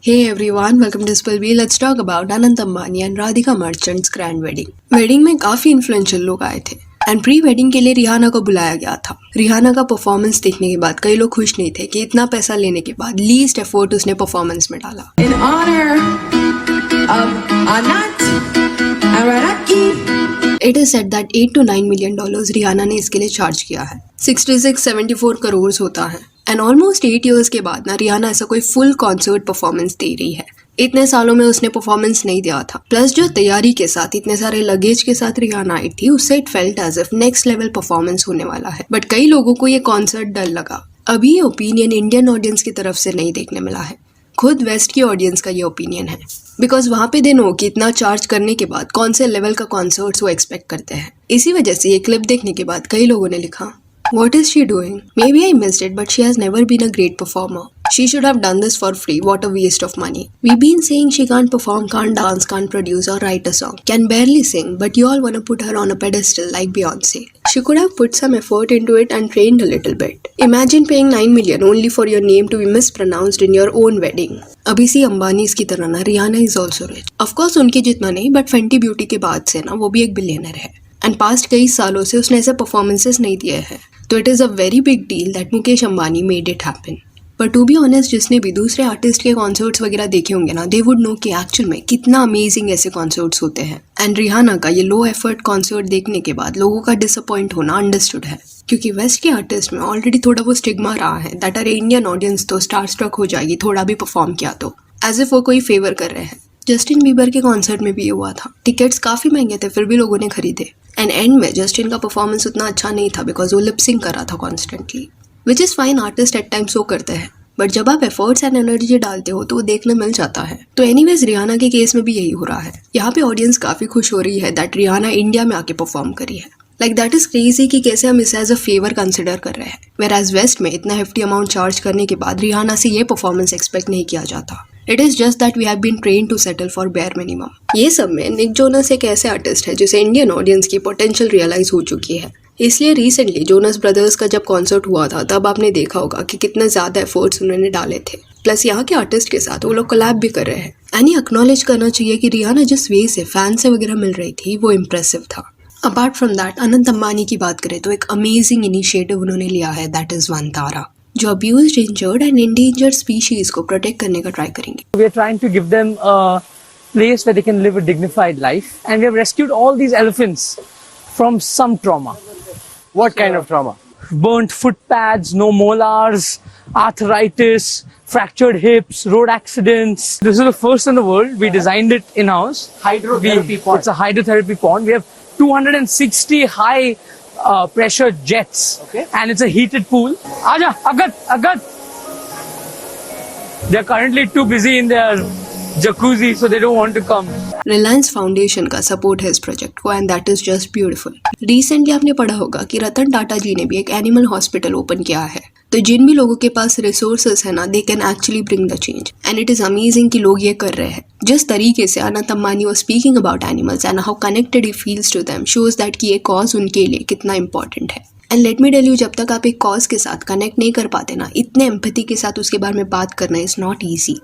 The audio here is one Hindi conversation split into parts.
Hey everyone, welcome to Spillby. Let's talk about Anant Ambani and Radhika Merchant's grand wedding. Wedding में काफी इन्फ्लुएंशियल लोग आए थे एंड प्री वेडिंग के लिए रिहाना को बुलाया गया था। रिहाना का परफॉर्मेंस देखने के बाद कई लोग खुश नहीं थे कि इतना पैसा लेने के बाद लीस्ट एफर्ट उसने परफॉर्मेंस में डाला। In honor of Anant and Radhika. It is said that $8 to $9 million Rihanna ने इसके लिए चार्ज किया है। 66-74 करोड़ होता है एंड ऑलमोस्ट 8 years के बाद ना रिहाना ऐसा कोई फुल कॉन्सर्ट परफॉर्मेंस दे रही है। इतने सालों में उसने परफॉर्मेंस नहीं दिया था, प्लस जो तैयारी के साथ इतने सारे लगेज के साथ रिहाना आई थी उससे it felt as if next level performance होने वाला है। बट कई लोगों को ये कॉन्सर्ट डल लगा। अभी ये ओपिनियन इंडियन ऑडियंस की तरफ से नहीं देखने मिला है, खुद वेस्ट की ऑडियंस का ये ओपिनियन है, बिकॉज वहाँ पे दिन हो कि इतना चार्ज करने के बाद कौन से लेवल का कॉन्सर्ट्स वो एक्सपेक्ट करते हैं। इसी वजह से ये क्लिप देखने के बाद कई लोगों ने लिखा, What is she doing? Maybe I missed it, but she has never been a great performer. She should have done this for free. What a waste of money. We've been saying she can't perform, can't dance, can't produce or write a song, can barely sing, but you all want to put her on a pedestal like Beyonce. She could have put some effort into it and trained a little bit. Imagine paying 9 million only for your name to be mispronounced in your own wedding. अभी सी अंबानी की तरह ना Rihanna is also rich. Of course उनके जितना नहीं, बट फेंटी ब्यूटी के बाद से ना वो भी एक बिलियनर है एंड पास्ट कई सालों से उसने ऐसे परफॉर्मेंसेस नहीं दिए हैं, तो it is a very big deal that Mukesh Ambani made it happen. पर टू बी ऑनेस्ट, जिसने भी दूसरे आर्टिस्ट के कॉन्सर्ट्स वगैरह देखे होंगे ना, दे वुड नो कि एक्चुअल में कितना अमेजिंग ऐसे कॉन्सर्ट्स होते हैं। एंड रिहाना का ये लो एफर्ट कॉन्सर्ट देखने के बाद लोगों का डिसअपॉइंट होना अंडरस्टूड है, क्योंकि वेस्ट के आर्टिस्ट में ऑलरेडी थोड़ा वो स्टिग्मा रहा है दैट अरे इंडियन ऑडियंस तो स्टार स्ट्रक हो जाएगी थोड़ा भी परफॉर्म किया तो, एज इफ वो कोई फेवर कर रहे हैं। जस्टिन बीबर के कॉन्सर्ट में भी ये हुआ था, टिकट्स काफ़ी महंगे थे फिर भी लोगों ने खरीदे एंड एंड में जस्टिन का परफॉर्मेंस उतना अच्छा नहीं था बिकॉज वो लिपसिंग कर रहा था constantly, which is fine, artist at time show करते हैं, बट जब आप एफर्ट्स एंड एनर्जी डालते हो तो वो देखने मिल जाता है। तो एनीवेज रिहाना के केस में भी यही हो रहा है। यहाँ पे ऑडियंस काफ़ी खुश हो रही है दैट रिहाना इंडिया में आके परफॉर्म करी है। लाइक दैट इज क्रेजी कि कैसे हम इसे एज अ फेवर कंसिडर कर रहे हैं, वेयर एज वेस्ट में इतना हेफ्टी अमाउंट चार्ज करने के बाद रिहाना से ये परफॉर्मेंस एक्सपेक्ट नहीं किया जाता। It is just that we have been train to settle for bare minimum. ये सब में निक जोनस एक ऐसे आर्टिस्ट है जिसे इंडियन ऑडियंस की पोटेंशियल रियलाइज हो चुकी है, इसलिए रिसेंटली जोनस ब्रदर्स का जब कॉन्सर्ट हुआ था तब आपने देखा होगा कि कितने ज़्यादा एफर्ट्स उन्होंने डाले थे, प्लस यहाँ के आर्टिस्ट के साथ वो लोग कोलैब भी कर रहे हैं। एंड ये एक्नॉलेज करना चाहिए कि रिहाना जिस वे से फैन से वगैरह मिल रही थी वो इम्प्रेसिव था। Apart from that, Anant Ambani की बात करें तो एक अमेजिंग इनिशिएटिव उन्होंने लिया है, दैट इज़ वनतारा, जो abused, injured and endangered species को प्रोटेक्ट करने का ट्राई करेंगे। We are trying to give them a place where they can live a dignified life, and we have rescued all these elephants from some trauma. What kind of trauma? Burnt footpads, no molars, arthritis, fractured hips, road accidents. This is the first in the world. We designed it in-house. Hydrotherapy pond. It's a hydrotherapy pond. We have 260 high pressure jets. Okay. And it's a heated pool. Aja, Agat. They're currently too busy in their jacuzzi, so they don't want to come. Reliance foundation का सपोर्ट है इस प्रोजेक्ट को and that is just beautiful. Recently आपने पढ़ा होगा कि रतन टाटा जी ने भी एक एनिमल हॉस्पिटल ओपन किया है, तो जिन भी लोगों के पास रिसोर्सेज है ना, they can actually bring the change and it is amazing कि लोग ये कर रहे हैं। जिस तरीके से Anant Ambani was speaking about animals and how connected he feels to them shows that कि ये कॉज उनके लिए कितना इंपॉर्टेंट है। And let me tell you, जब तक आप एक कॉज के साथ कनेक्ट नहीं कर पाते ना, इतने एम्पैथी के साथ उसके बारे में बात करना इज नॉट ईजी।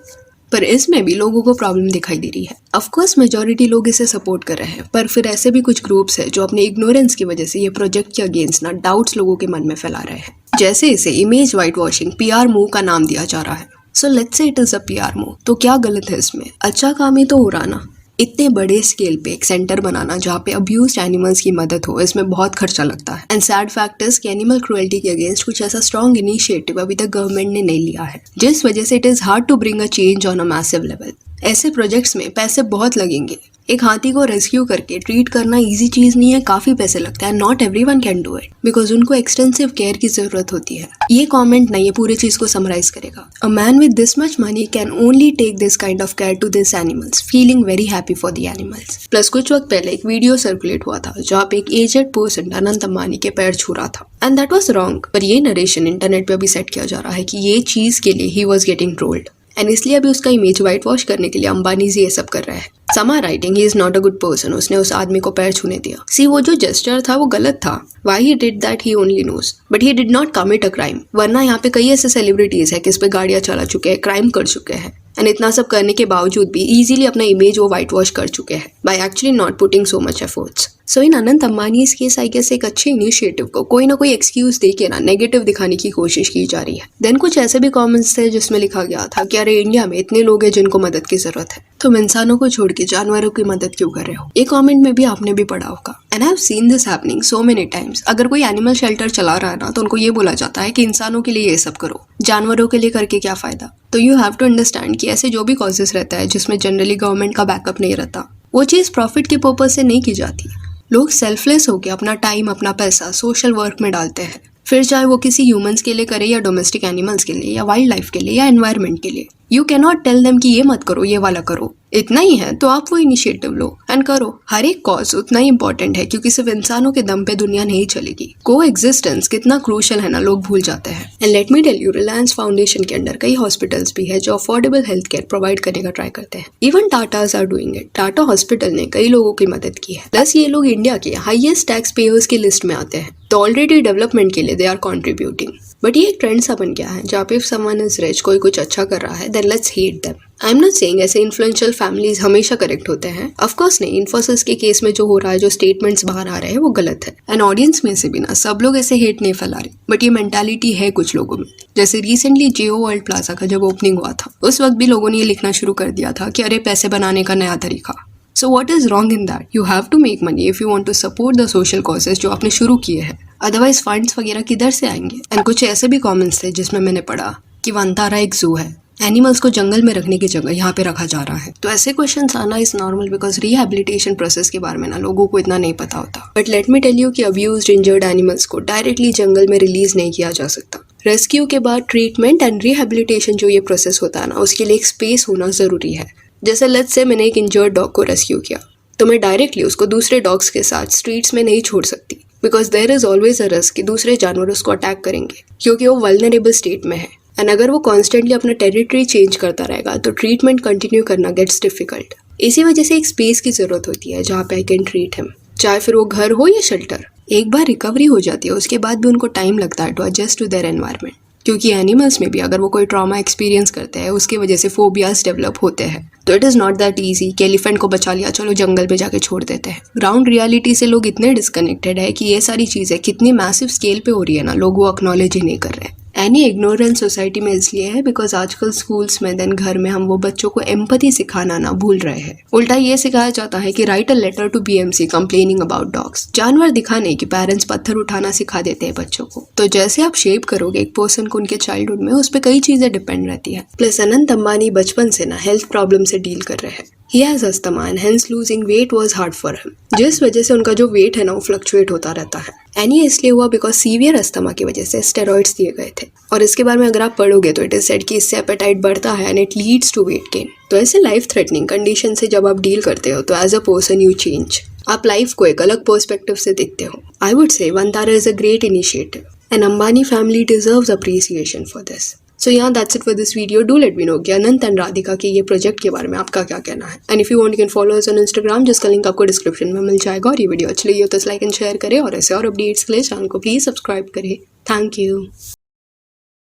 पर इसमें भी लोगों को प्रॉब्लम दिखाई दे रही है। ऑफकोर्स मेजॉरिटी लोग इसे सपोर्ट कर रहे हैं, पर फिर ऐसे भी कुछ ग्रुप्स हैं जो अपने इग्नोरेंस की वजह से ये प्रोजेक्ट के अगेंस्ट ना डाउट्स लोगों के मन में फैला रहे हैं। जैसे इसे image white washing, PR move का नाम दिया जा रहा है। So let's say it is a PR move, तो क्या गलत है इसमें? अच्छा काम ही तो हो रहा ना। इतने बड़े स्केल पे एक सेंटर बनाना जहाँ पे अब्यूज्ड एनिमल्स की मदद हो, इसमें बहुत खर्चा लगता है। एंड सैड फैक्ट इज कि एनिमल क्रुएल्टी के अगेंस्ट कुछ ऐसा स्ट्रॉन्ग इनिशिएटिव अभी तक गवर्नमेंट ने नहीं लिया है, जिस वजह से it is hard to bring a change on a massive level. ऐसे प्रोजेक्ट्स में पैसे बहुत लगेंगे। एक हाथी को रेस्क्यू करके ट्रीट करना इजी चीज नहीं है, काफी पैसे लगते हैं। Not everyone can do it because उनको एक्सटेंसिव केयर की जरूरत होती है। ये कमेंट नहीं, ये पूरी चीज को समराइज करेगा। A man with this much money can only take this kind of care to this animals, feeling very happy for the animals. Plus कुछ वक्त पहले एक वीडियो सर्कुलेट हुआ था जहाँ पे एक एजेड पर्सन अनंत अंबानी के पैर छू रहा था एंड दैट वाज रॉन्ग। पर ये नरेशन इंटरनेट पे अभी सेट किया जा रहा है कि ये चीज के लिए he was getting trolled and इसलिए अभी उसका इमेज वाइट वॉश करने के लिए अंबानी जी ये सब कर रहे हैं। समा writing he is not a good person, उसने उस आदमी को पैर छूने दिया। सी वो जो जेस्चर था वो गलत था, why he did that he only knows, but he did not commit a crime. वरना यहाँ पे कई ऐसे सेलिब्रिटीज है कि इस पे गाड़ियां चला चुके हैं, क्राइम कर चुके हैं एंड इतना सब करने के बावजूद भी इजीली अपना इमेज वो वाइट वॉश कर चुके हैं by actually not putting so much efforts. So in Anant Ambani इस केस आई गेस एक अच्छे इनिशिएटिव को कोई ना कोई एक्सक्यूज देके ना नेगेटिव दिखाने की कोशिश की जा रही है। देन कुछ ऐसे भी कमेंट्स थे जिसमें लिखा गया था कि अरे इंडिया में इतने लोग हैं जिनको मदद की जरूरत है, तुम इंसानों को छोड़ के जानवरों की मदद क्यों कर रहे हो। ये कमेंट में भी आपने भी पढ़ा होगा and I have seen this happening so many times. अगर कोई एनिमल शेल्टर चला रहा है ना तो उनको ये बोला जाता है कि इंसानों के लिए ये सब करो, जानवरों के लिए करके क्या फायदा। तो यू हैव टू अंडरस्टैंड कि ऐसे जो भी कॉजेस रहता है जिसमें जनरली गवर्नमेंट का बैकअप नहीं रहता, वो चीज़ प्रॉफिट के पर्पज से नहीं की जाती। लोग सेल्फलेस होकर अपना टाइम अपना पैसा सोशल वर्क में डालते हैं, फिर चाहे वो किसी ह्यूमंस के लिए करे या डोमेस्टिक एनिमल्स के लिए या वाइल्ड लाइफ के लिए या एनवायरनमेंट के लिए। You can not tell them कि ये मत करो ये वाला करो। इतना ही है तो आप वो इनिशिएटिव लो एंड करो। हर एक कॉज उतना ही इंपॉर्टेंट है क्योंकि सिर्फ इंसानों के दम पे दुनिया नहीं चलेगी। को एग्जिस्टेंस कितना क्रूशल है ना लोग भूल जाते हैं। And let me tell you, Reliance Foundation के अंडर कई हॉस्पिटल्स भी है जो अफोर्डेबल हेल्थ केयर प्रोवाइड करने का ट्राई करते हैं। Even Tatas are doing it. Tata hospital ने कई लोगों की मदद की है। प्लस ये लोग इंडिया के हाईएस्ट टैक्स पेयर्स की लिस्ट में आते हैं, तो ऑलरेडी डेवलपमेंट के लिए दे आर कॉन्ट्रीब्यूटिंग। बट ये एक ट्रेंड सा बन गया है जहाँ पे इफ समवन इज रिच, कोई कुछ अच्छा कर रहा है, then let's hate them. I am not saying ऐसे इन्फ्लुएंशियल फैमिलीज हमेशा करेक्ट होते हैं, ऑफ कोर्स नहीं। इन्फोसिस के केस में जो हो रहा है, जो स्टेटमेंट्स बाहर आ रहे हैं वो गलत है। एंड ऑडियंस में से भी ना सब लोग ऐसे हेट नहीं फैला रहे, बट ये मेंटालिटी है कुछ लोगों में। जैसे रिसेंटली जियो वर्ल्ड प्लाजा का जब ओपनिंग हुआ था, उस वक्त भी लोगों ने ये लिखना शुरू कर दिया था कि अरे पैसे बनाने का नया तरीका। So what is wrong in that? You have to make money if you want to support the social causes जो आपने शुरू किए हैं, अदरवाइज फंड्स वगैरह किधर से आएंगे। एंड कुछ ऐसे भी कमेंट्स थे जिसमें मैंने पढ़ा कि वंतारा एक जू है, एनिमल्स को जंगल में रखने की जगह यहाँ पे रखा जा रहा है। तो ऐसे क्वेश्चंस आना is normal because rehabilitation process के बारे में ना लोगों को इतना नहीं पता होता। But let me tell you कि अब्यूज्ड इंजर्ड एनिमल्स को डायरेक्टली जंगल में रिलीज नहीं किया जा सकता। रेस्क्यू के बाद ट्रीटमेंट एंड रिहैबिलिटेशन जो ये प्रोसेस होता है ना, उसके लिए एक स्पेस होना जरूरी है। जैसे लेट्स से मैंने एक इंजर्ड डॉग को रेस्क्यू किया, तो मैं डायरेक्टली उसको दूसरे डॉग्स के साथ स्ट्रीट्स में नहीं छोड़ सकती because there is always a risk कि दूसरे जानवर उसको अटैक करेंगे क्योंकि वो वल्नरेबल स्टेट में है। एंड अगर वो कॉन्स्टेंटली अपना टेरिटरी चेंज करता रहेगा तो ट्रीटमेंट कंटिन्यू करना गेट्स डिफिकल्ट। इसी वजह से एक स्पेस की जरूरत होती है जहाँ पे आई कैन ट्रीट हिम, चाहे फिर वो घर हो या शेल्टर। एक बार रिकवरी हो जाती है उसके बाद भी उनको टाइम लगता है to adjust to their environment, क्योंकि एनिमल्स में भी अगर वो कोई ट्रॉमा एक्सपीरियंस करते हैं उसकी वजह से फोबियाज डेवलप होते हैं। तो it is not that easy कि एलिफेंट को बचा लिया चलो जंगल में जाके छोड़ देते हैं। ग्राउंड रियलिटी से लोग इतने डिस्कनेक्टेड है कि ये सारी चीज़ें कितनी मैसिव स्केल पे हो रही है ना, लोग वो एक्नॉलेज ही नहीं कर रहे हैं। एनी इग्नोरेंस सोसाइटी में इसलिए है बिकॉज आजकल स्कूल्स में देन घर में हम वो बच्चों को एम्पैथी सिखाना ना भूल रहे हैं। उल्टा ये सिखाया जाता है कि write a letter to BMC complaining about dogs. जानवर दिखाने की पेरेंट्स पत्थर उठाना सिखा देते हैं बच्चों को। तो जैसे आप शेप करोगे एक पर्सन को उनके चाइल्डहुड में, उस पर कई चीजें डिपेंड रहती है। प्लस अनंत अंबानी बचपन से ना हेल्थ प्रॉब्लम से डील कर रहे हैं। He has asthma and hence losing weight was hard for him, जिस वजह से उनका जो वेट है ना वो फ्लक्चुएट होता रहता है। एंड ये इसलिए हुआ बिकॉज सीवियर अस्थमा की वजह से स्टेरॉइड्स दिए गए थे। और इसके बारे में अगर आप पढ़ोगे तो इट इज सेड कि इससे एपेटाइट बढ़ता है and it leads to weight gain. तो ऐसे लाइफ थ्रेटनिंग कंडीशन से जब आप डील करते हो तो as a person you change. आप लाइफ को एक अलग पर्सपेक्टिव से देखते हो। I would say Vantara is a great initiative and Ambani family deserves appreciation for this. So yeah, that's it for this video. Do let me know कि अनंत एंड राधिका के ये प्रोजेक्ट के बारे में आपका क्या कहना है। And if you want you can follow us on Instagram, जिसका लिंक आपको डिस्क्रिप्शन में मिल जाएगा। और ये वीडियो अच्छी लगी हो तो लाइक एंड शेयर करें और ऐसे और अपडेट्स के लिए चैनल को प्लीज सब्सक्राइब करें। Thank you.